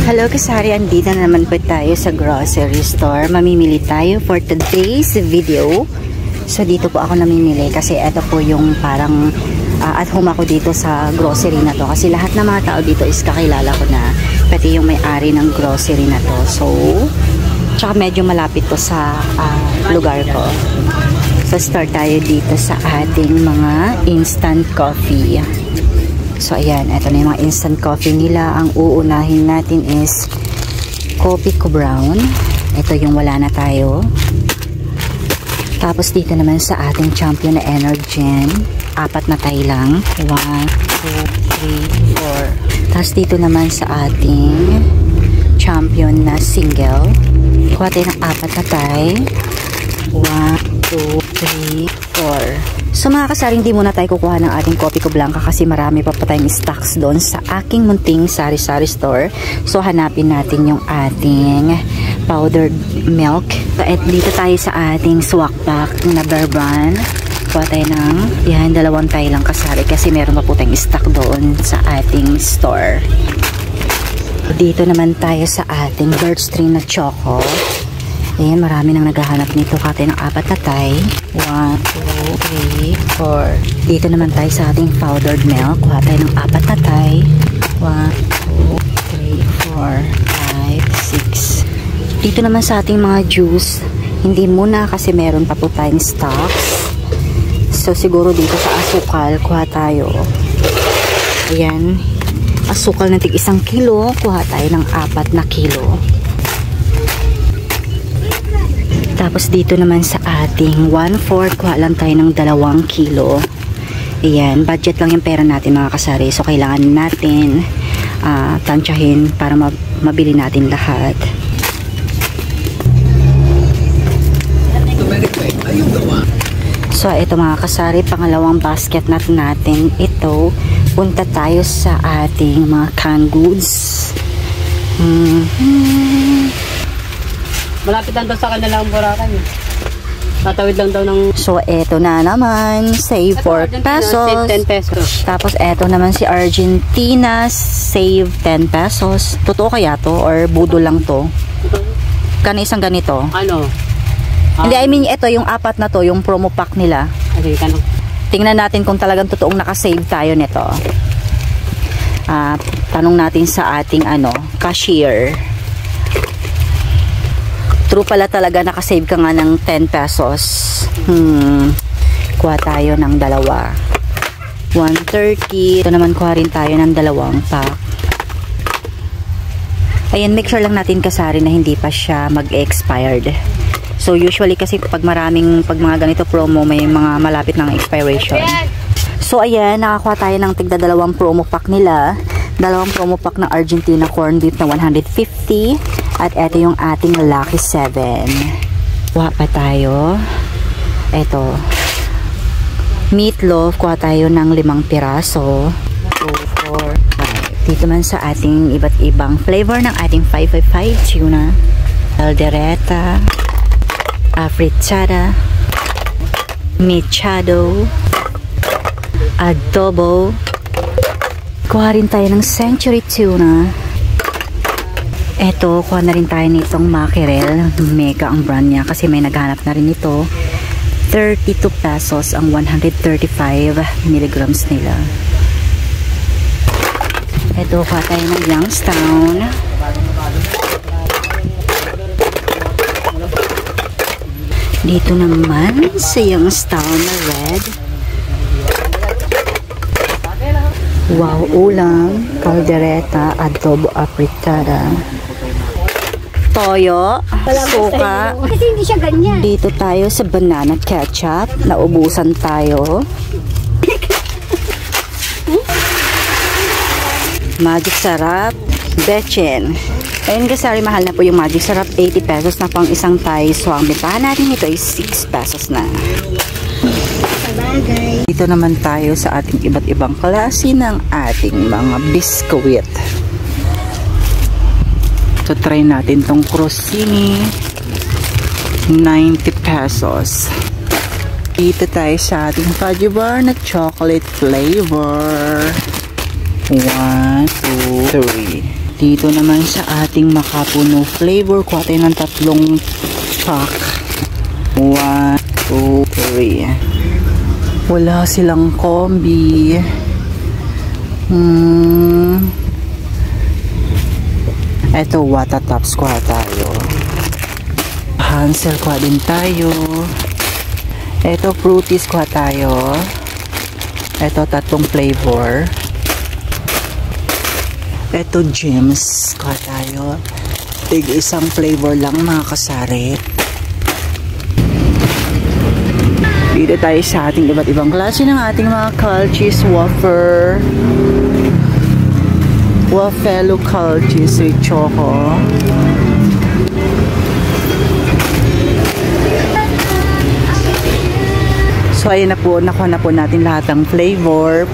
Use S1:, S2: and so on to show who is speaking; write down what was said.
S1: Hello kasari, andito na naman po tayo sa grocery store. Mamimili tayo for today's video. So dito po ako namimili kasi ito po yung parang at home ako dito sa grocery na to. Kasi lahat ng mga tao dito is kakilala ko na, pati yung may-ari ng grocery na to. So, tsaka medyo malapit to sa lugar ko. So start tayo dito sa ating mga instant coffee. So ayan, ito na yung mga instant coffee nila. Ang uunahin natin is Kopiko Brown. Ito yung wala na tayo. Tapos dito naman sa ating champion na Energen, 4 na tayo lang. 1, 2, 3, 4. Tapos dito naman sa ating champion na single, kuha tayo ng 4 na tayo. 1, 2, 3, 4. So mga kasari, hindi muna tayo kukuha ng ating Kopiko Blanca kasi marami pa tayong stocks doon sa aking munting sari-sari store. So hanapin natin yung ating powdered milk. So dito tayo sa ating swak pack na Bear Brand. Kuha tayo ng yan, 2 tayo lang kasari kasi meron pa po tayong stock doon sa ating store. Dito naman tayo sa ating Birch Tree na choco. Ayan, marami nang naghahanap nito. Kate ng 4 na tayo. 1, 2, 3, 4. Dito naman tayo sa ating powdered milk. Kuha tayo ng 4 na tayo. 1, 2, 3, 4, 5, 6. Dito naman sa ating mga juice, hindi muna kasi meron pa po tayong stocks. So siguro dito sa asukal, kuha tayo. Ayan, asukal na tig 1 kilo. Kuha tayo ng 4 na kilo. Tapos dito naman sa ating 1/4, kuha lang tayo ng 2 kilo. Ayan, budget lang yung pera natin mga kasari. So kailangan natin tansyahin para mabili natin lahat. So ito mga kasari, pangalawang basket natin. Ito, punta tayo sa ating mga canned goods.
S2: Malapit lang daw sa kanilang Boracay. Tatawid lang daw ng...
S1: So, eto na naman. Save 4 pesos.
S2: Save 10 pesos.
S1: Tapos, eto naman si Argentina. Save 10 pesos. Totoo kaya to? Or budo lang to? Kano isang ganito?
S2: Ano?
S1: Hindi, I mean, ito yung 4 na to. Yung promo pack nila.
S2: Okay, kano?
S1: Tingnan natin kung talagang totoong nakasave tayo nito. Tanong natin sa ating cashier. True pala talaga, nakasave ka nga ng 10 pesos. Kuha tayo ng 2. 130. Ito naman kuha rin tayo ng 2 pack. Ayan, make sure lang natin kasari na hindi pa siya mag-expired. So usually kasi pag mga ganito promo, may mga malapit ng expiration. So ayan, nakakuha tayo ng tigda 2 promo pack nila. 2 promo pack ng Argentina corn beef na 150. At ito yung ating Lucky 7. Kuha pa tayo. Ito. Meatloaf. Kuha tayo ng 5 piraso. 2, 4, 5. Dito man sa ating iba't ibang flavor ng ating 555 tuna. Caldereta. Afritada. Mechado. Adobo. Kuha rin tayo ng Century tuna. Eto, kuha na rin tayo nitong mackerel. Mega ang brand niya kasi may naghanap na rin ito. 32 pesos ang 135 milligrams nila. Eto, kuha tayo ng Youngstown. Dito naman sa Youngstown na red. Wow, ulam, caldereta, adobo, afritada, toyo, suka.
S3: Kasi hindi siya ganyan.
S1: Dito tayo sa banana ketchup. Naubusan tayo. Magic sarap, bechin. Ayun kasari, mahal na po yung magic sarap. 80 pesos na pang isang tayo. So ang bentahan natin ito ay 6 pesos na. Dito naman tayo sa ating iba't ibang klase ng ating mga biskuit. So try natin tong crostini. 90 pesos. Dito tayo sa ating fudgy bar na chocolate flavor. 1, 2, 3. Dito naman sa ating makapuno flavor, kuha tayo ng 3 pack. 1, 2, 3. Wala silang kombi. Eto, Wata Tops kuha tayo. Hansel kuha din tayo. Eto, Fruities kuha tayo. Eto, 3 flavor. Eto, Gems kuha tayo. Tig isang flavor lang mga kasari. Dito tayo sa ating iba't ibang klase ng ating mga Calchis wafer. Wafelo Calchis with choco. So ayun na po, nakuha na po natin lahat ng flavor.